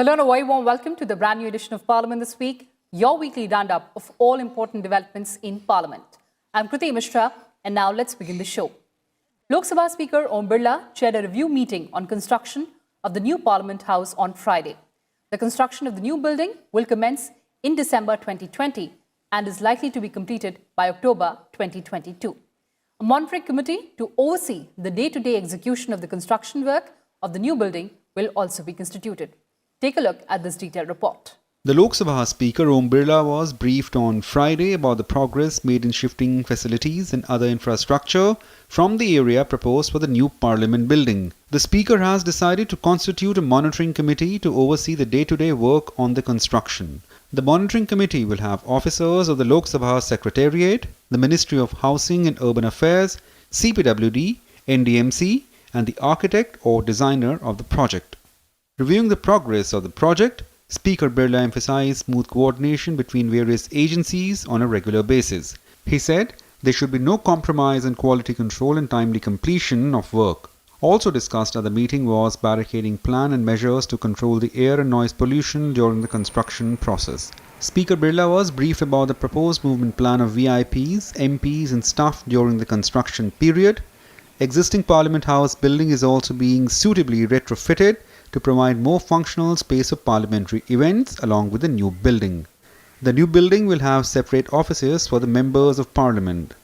Hello and a very warm welcome to the brand new edition of Parliament This Week, your weekly roundup of all important developments in Parliament. I'm Kriti Mishra, and now let's begin the show. Lok Sabha Speaker Om Birla chaired a review meeting on construction of the new Parliament House on Friday. The construction of the new building will commence in December 2020 and is likely to be completed by October 2022. A monitoring committee to oversee the day-to-day execution of the construction work of the new building will also be constituted. Take a look at this detailed report. The Lok Sabha Speaker Om Birla was briefed on Friday about the progress made in shifting facilities and other infrastructure from the area proposed for the new Parliament building. The Speaker has decided to constitute a monitoring committee to oversee the day-to-day work on the construction. The monitoring committee will have officers of the Lok Sabha Secretariat, the Ministry of Housing and Urban Affairs, CPWD, NDMC, and the architect or designer of the project. Reviewing the progress of the project, Speaker Birla emphasized smooth coordination between various agencies on a regular basis. He said there should be no compromise in quality control and timely completion of work. Also discussed at the meeting was barricading plan and measures to control the air and noise pollution during the construction process. Speaker Birla was briefed about the proposed movement plan of VIPs, MPs and staff during the construction period. Existing Parliament House building is also being suitably retrofitted to provide more functional space for parliamentary events along with the new building. The new building will have separate offices for the members of Parliament.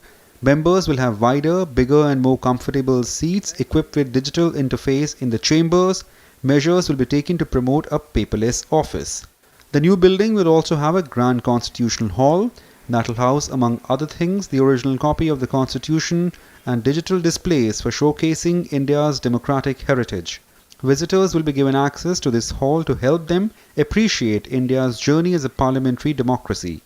Members will have wider, bigger and more comfortable seats equipped with digital interface in the chambers. Measures will be taken to promote a paperless office. The new building will also have a grand constitutional hall that will house, among other things, the original copy of the Constitution and digital displays for showcasing India's democratic heritage. Visitors will be given access to this hall to help them appreciate India's journey as a parliamentary democracy.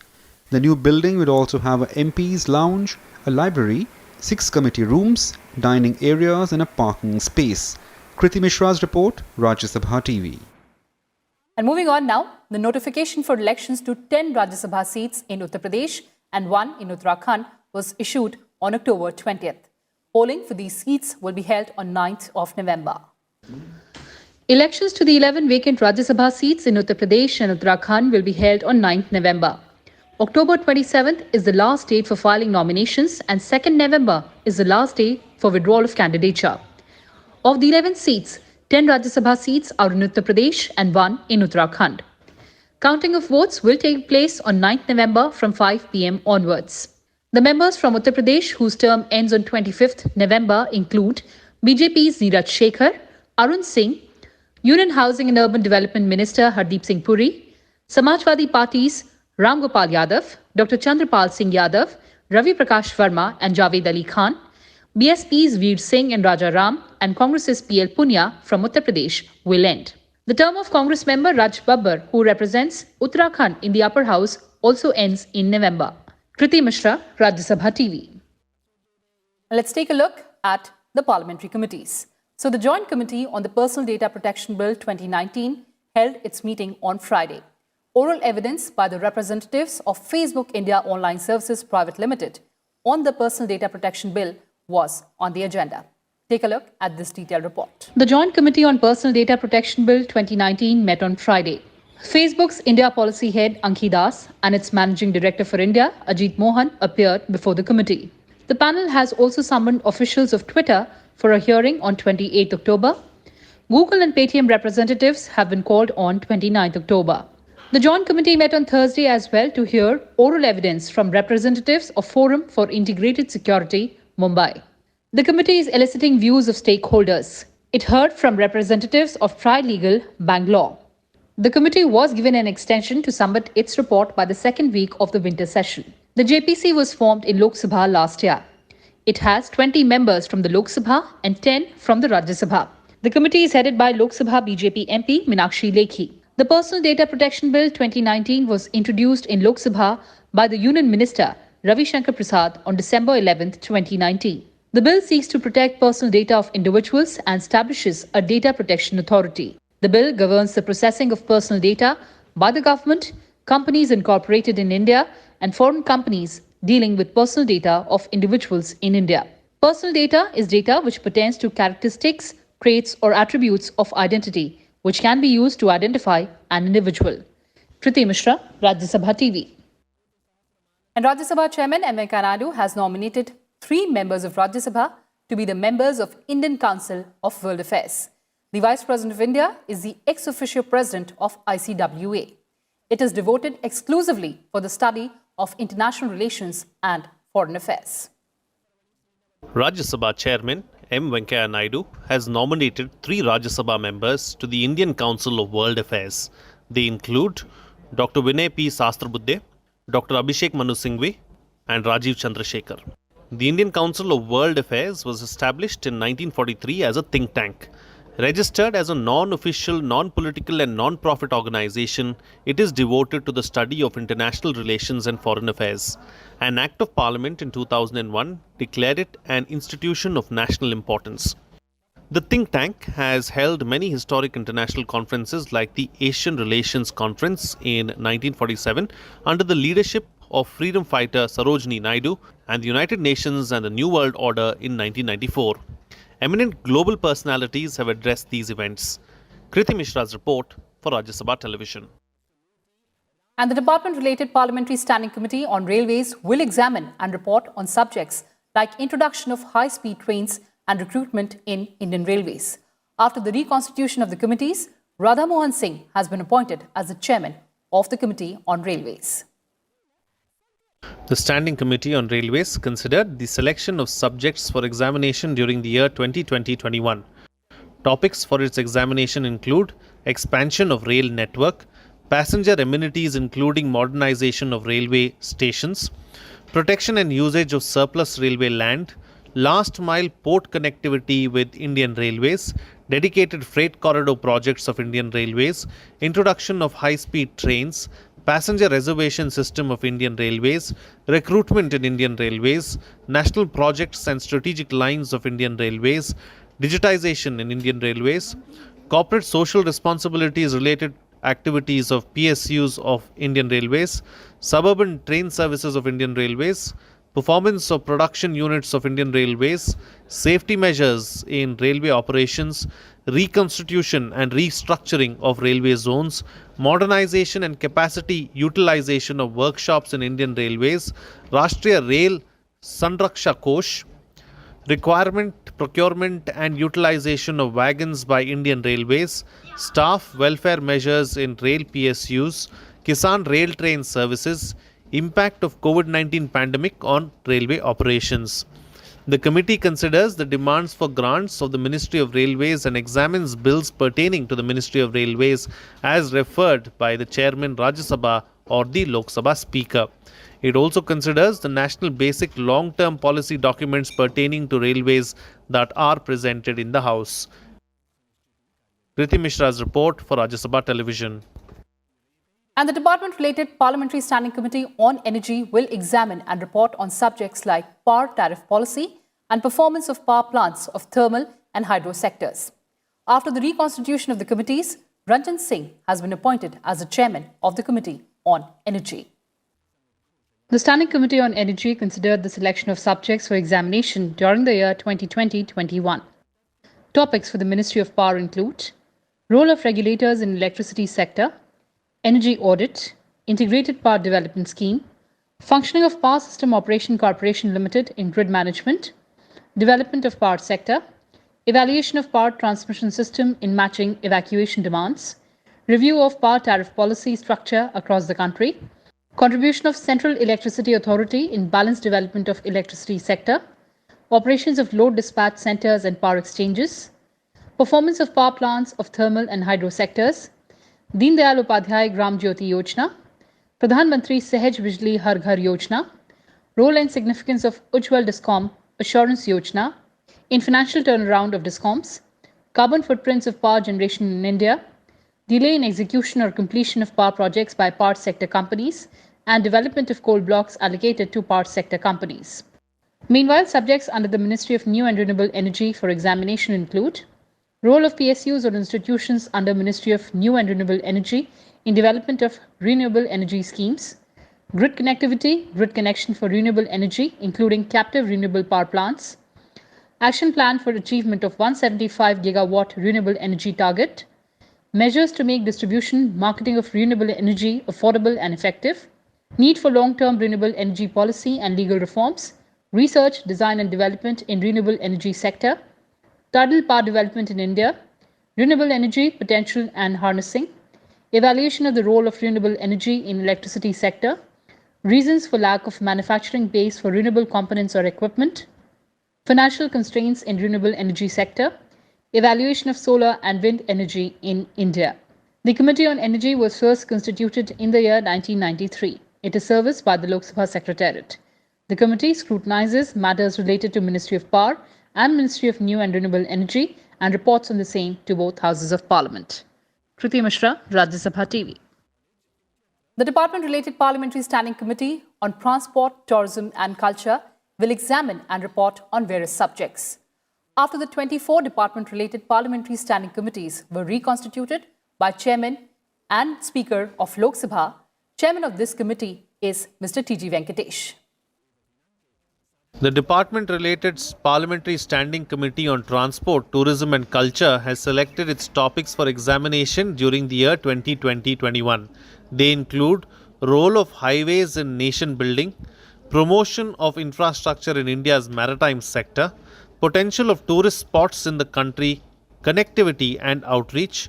The new building will also have an MP's lounge, a library, 6 committee rooms, dining areas and a parking space. Kriti Mishra's report, Rajya Sabha TV. And moving on now, the notification for elections to 10 Rajya Sabha seats in Uttar Pradesh and 1 in Uttarakhand was issued on October 20th. Polling for these seats will be held on 9th of November. Elections to the 11 vacant Rajya Sabha seats in Uttar Pradesh and Uttarakhand will be held on 9th November. October 27th is the last date for filing nominations and 2nd November is the last day for withdrawal of candidature. Of the 11 seats, 10 Rajya Sabha seats are in Uttar Pradesh and 1 in Uttarakhand. Counting of votes will take place on 9th November from 5 p.m. onwards. The members from Uttar Pradesh whose term ends on 25th November include BJP's Neeraj Shekhar, Arun Singh, Union Housing and Urban Development Minister Hardeep Singh Puri, Samajwadi Party's Ram Gopal Yadav, Dr. Chandrapal Singh Yadav, Ravi Prakash Verma and Javed Ali Khan, BSP's Veer Singh and Raja Ram, and Congress's PL Punya from Uttar Pradesh will end. The term of Congress member Raj Babbar, who represents Uttarakhand in the upper house, also ends in November. Kriti Mishra, Rajya Sabha TV. Let's take a look at the parliamentary committees. So the Joint Committee on the Personal Data Protection Bill 2019 held its meeting on Friday. Oral evidence by the representatives of Facebook India Online Services Private Limited on the Personal Data Protection Bill was on the agenda. Take a look at this detailed report. The Joint Committee on Personal Data Protection Bill 2019 met on Friday. Facebook's India Policy Head Ankhi Das and its Managing Director for India, Ajit Mohan, appeared before the committee. The panel has also summoned officials of Twitter for a hearing on 28 October. Google and Paytm representatives have been called on 29 October. The Joint Committee met on Thursday as well to hear oral evidence from representatives of Forum for Integrated Security, Mumbai. The committee is eliciting views of stakeholders. It heard from representatives of Trilegal, Bangalore. The committee was given an extension to submit its report by the second week of the winter session. The JPC was formed in Lok Sabha last year. It has 20 members from the Lok Sabha and 10 from the Rajya Sabha. The committee is headed by Lok Sabha BJP MP Meenakshi Lekhi. The Personal Data Protection Bill 2019 was introduced in Lok Sabha by the Union Minister Ravi Shankar Prasad on December 11, 2019. The bill seeks to protect personal data of individuals and establishes a data protection authority. The bill governs the processing of personal data by the government, companies incorporated in India, and foreign companies dealing with personal data of individuals in India. Personal data is data which pertains to characteristics, traits, or attributes of identity which can be used to identify an individual. Kriti Mishra, Rajya Sabha TV. And Rajya Sabha Chairman M. Venkaiah Naidu has nominated 3 members of Rajya Sabha to be the members of Indian Council of World Affairs. The Vice President of India is the ex officio president of ICWA. It is devoted exclusively for the study of international relations and foreign affairs. Rajya Sabha Chairman M. Venkaiah Naidu has nominated 3 Rajya Sabha members to the Indian Council of World Affairs. They include Dr. Vinay P. Sastrabuddhe, Dr. Abhishek Manu Singhvi, and Rajiv Chandrasekhar. The Indian Council of World Affairs was established in 1943 as a think tank. Registered as a non-official, non-political and non-profit organization, it is devoted to the study of international relations and foreign affairs. An Act of Parliament in 2001 declared it an institution of national importance. The think tank has held many historic international conferences like the Asian Relations Conference in 1947 under the leadership of freedom fighter Sarojini Naidu and the United Nations and the New World Order in 1994. Eminent global personalities have addressed these events. Kriti Mishra's report for Rajya Sabha Television. And the department-related Parliamentary Standing Committee on Railways will examine and report on subjects like introduction of high-speed trains and recruitment in Indian Railways. After the reconstitution of the committees, Radha Mohan Singh has been appointed as the chairman of the Committee on Railways. The Standing Committee on Railways considered the selection of subjects for examination during the year 2020-21. Topics for its examination include expansion of rail network, passenger amenities including modernization of railway stations, protection and usage of surplus railway land, last mile port connectivity with Indian Railways, dedicated freight corridor projects of Indian Railways, introduction of high-speed trains, passenger reservation system of Indian Railways, recruitment in Indian Railways, national projects and strategic lines of Indian Railways, digitization in Indian Railways, corporate social responsibilities related activities of PSUs of Indian Railways, suburban train services of Indian Railways, performance of production units of Indian Railways, safety measures in railway operations, reconstitution and restructuring of railway zones, modernization and capacity utilization of workshops in Indian Railways, Rashtriya Rail Sanraksha Kosh, requirement, procurement and utilization of wagons by Indian Railways, staff welfare measures in rail PSUs, Kisan Rail Train services, impact of COVID-19 pandemic on railway operations. The committee considers the demands for grants of the Ministry of Railways and examines bills pertaining to the Ministry of Railways as referred by the Chairman Rajya Sabha or the Lok Sabha Speaker. It also considers the national basic long-term policy documents pertaining to railways that are presented in the House. Kriti Mishra's report for Rajya Sabha Television. And the department-related Parliamentary Standing Committee on Energy will examine and report on subjects like power tariff policy and performance of power plants of thermal and hydro sectors. After the reconstitution of the committees, Ranjan Singh has been appointed as the chairman of the Committee on Energy. The Standing Committee on Energy considered the selection of subjects for examination during the year 2020-21. Topics for the Ministry of Power include role of regulators in electricity sector, energy audit, integrated power development scheme, functioning of Power System Operation Corporation Limited in grid management, development of power sector, evaluation of power transmission system in matching evacuation demands, review of power tariff policy structure across the country, contribution of Central Electricity Authority in balanced development of electricity sector, operations of load dispatch centers and power exchanges, performance of power plants of thermal and hydro sectors, Deen Dayal Upadhyay Gram Jyoti Yojana, Pradhan Mantri Sehaj Bijli Har Ghar Yojana, role and significance of Ujjwal Discom Assurance Yojana in financial turnaround of Discoms, carbon footprints of power generation in India, delay in execution or completion of power projects by power sector companies, and development of coal blocks allocated to power sector companies. Meanwhile, subjects under the Ministry of New and Renewable Energy for examination include role of PSUs or institutions under Ministry of New and Renewable Energy in development of renewable energy schemes, grid connectivity, grid connection for renewable energy, including captive renewable power plants, action plan for achievement of 175 gigawatt renewable energy target, measures to make distribution, marketing of renewable energy affordable and effective, need for long-term renewable energy policy and legal reforms, research, design and development in renewable energy sector, tidal power development in India, renewable energy potential and harnessing, evaluation of the role of renewable energy in electricity sector, reasons for lack of manufacturing base for renewable components or equipment, financial constraints in renewable energy sector, evaluation of solar and wind energy in India. The Committee on Energy was first constituted in the year 1993. It is serviced by the Lok Sabha Secretariat. The committee scrutinizes matters related to Ministry of Power and Ministry of New and Renewable Energy and reports on the same to both houses of Parliament. Kriti Mishra, Rajya Sabha TV. The department-related Parliamentary Standing Committee on Transport, Tourism and Culture will examine and report on various subjects. After the 24 department-related Parliamentary Standing Committees were reconstituted by Chairman and Speaker of Lok Sabha, Chairman of this committee is Mr. T.G. Venkatesh. The department-related Parliamentary Standing Committee on Transport, Tourism and Culture has selected its topics for examination during the year 2020-21. They include role of highways in nation building, promotion of infrastructure in India's maritime sector, potential of tourist spots in the country, connectivity and outreach,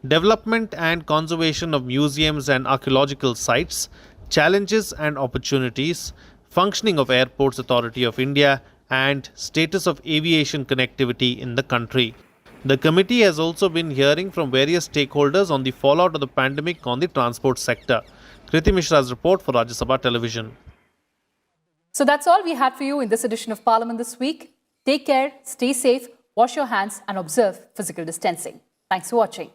development and conservation of museums and archaeological sites, challenges and opportunities, functioning of Airports Authority of India, and status of aviation connectivity in the country. The committee has also been hearing from various stakeholders on the fallout of the pandemic on the transport sector. Kriti Mishra's report for Rajya Sabha Television. So that's all we had for you in this edition of Parliament this week. Take care, stay safe, wash your hands and observe physical distancing. Thanks for watching.